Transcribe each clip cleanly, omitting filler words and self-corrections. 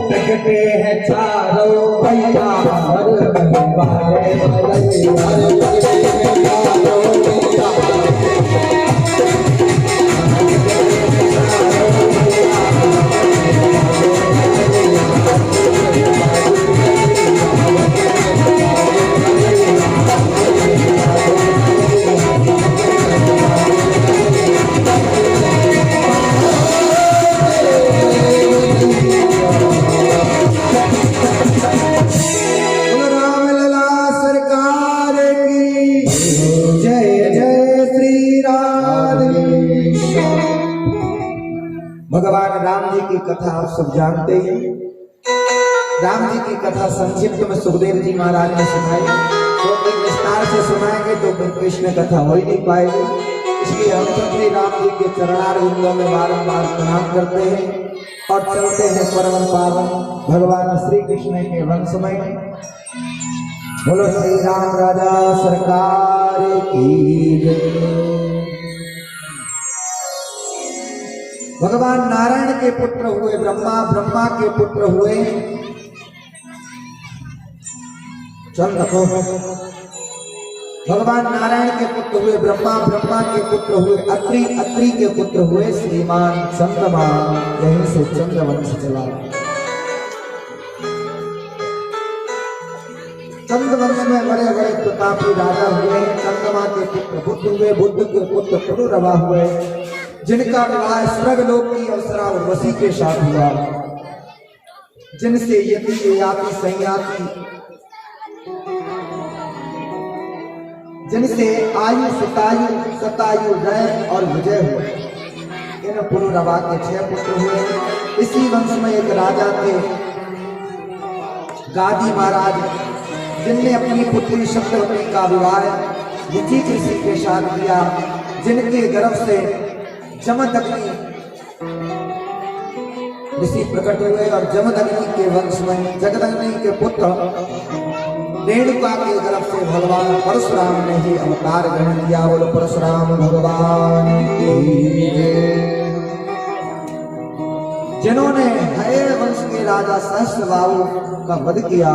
प्रगटे हैं चारों भैया भगवान राम जी की कथा आप सब जानते हैं। राम जी की कथा संक्षिप्त में सुखदेव जी महाराज ने सुनाई, तो एक विस्तार से सुनाएंगे तो कृष्ण कथा हो ही नहीं पाएगी। इसलिए हम सब श्री राम जी के चरणारविंदों में बारंबार प्रणाम करते हैं और चलते हैं परम पावन भगवान श्री कृष्ण के वंशमय। बोलो श्री राम राजा सरकार की जय। भगवान नारायण के पुत्र हुए ब्रह्मा, ब्रह्मा के पुत्र हुए चल रखो। भगवान नारायण के पुत्र हुए ब्रह्मा, ब्रह्मा के पुत्र हुए अत्रि, अत्रि के पुत्र हुए श्रीमान चंद्रमान। यहीं से चंद्रवंश चला। चंद्रवंश में बड़े बड़े प्रतापी राजा हुए। चंद्रमा के पुत्र बुद्ध हुए, बुद्ध के पुत्र पुरुरवा हुए, जिनका विवाह स्वर्गलोक की अप्सरा उर्वशी के साथ हुआ, जिनसे यति याति संयाति, जिनसे आयु सुतायु सतायु जय और विजय हुए। इन पुरुरवा के 6 पुत्र हुए। इसी वंश में एक राजा थे गादी महाराज जिनने अपनी पुत्री सत्यवती का विवाह ऋषिक ऋषि के साथ किया, जिनके गर्भ से जमदग्नि ऋषि प्रकट हुए और जमदग्नि के वंश में जगदग्नि के पुत्र रेणुका के गर्भ से भगवान परशुराम ने ही अवतार ग्रहण किया। बोलो परशुराम भगवान की जय। जिन्होंने हय वंश के राजा सहस्त्रबाहु का वध किया,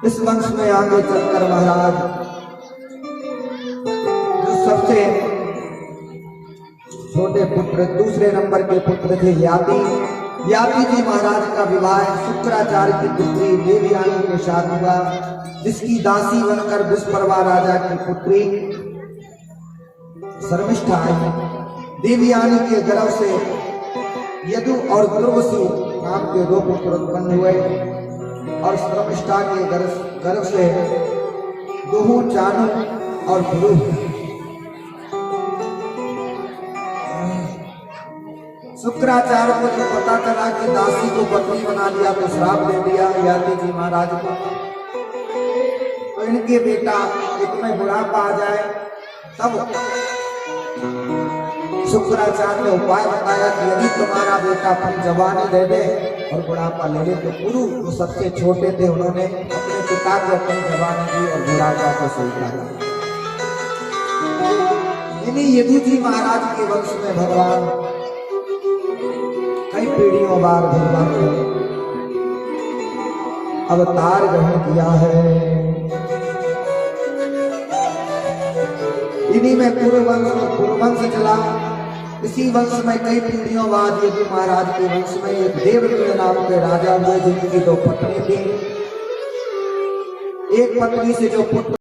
इस वंश में आगे चलकर महाराज जो सबसे छोटे पुत्र दूसरे नंबर के पुत्र थे याति जी महाराज का विवाह शुक्राचार्य की पुत्री देवयानी के साथ हुआ, जिसकी दासी बनकर दुष्प्रभा राजा की पुत्री शर्मिष्ठा आई। देवयानी के गर्भ से यदु और दुर्वसु नाम के दो पुत्र उत्पन्न हुए और शर्मिष्ठा के गर्भ से दोहू चानु और ध्रुव। शुक्राचार्य को जब पता चला कि दासी को पत्नी बना लिया तो श्राप दे दिया याति जी महाराज को। तो इनके बेटा इतने बुढ़ापा आ जाए तब शुक्राचार्य ने उपाय बताया कि यदि तुम्हारा बेटा अपनी जवानी दे दे और बुढ़ापा ले ले, तो गुरु जो सबसे छोटे थे उन्होंने अपने पिता को अपनी जवानी दी और बुढ़ापा को स्वीकारा। इन्हीं यदु जी महाराज के वंश में भगवान कई पीढ़ियों बाद भगवान ने अवतार ग्रहण किया है। इन्हीं में पूर्ववंश चला। इसी वंश में कई पीढ़ियों बाद यदु महाराज के वंश में एक देववीर नाम के राजा हुए, जिनकी दो पत्नी थी। एक पत्नी से जो पुत्र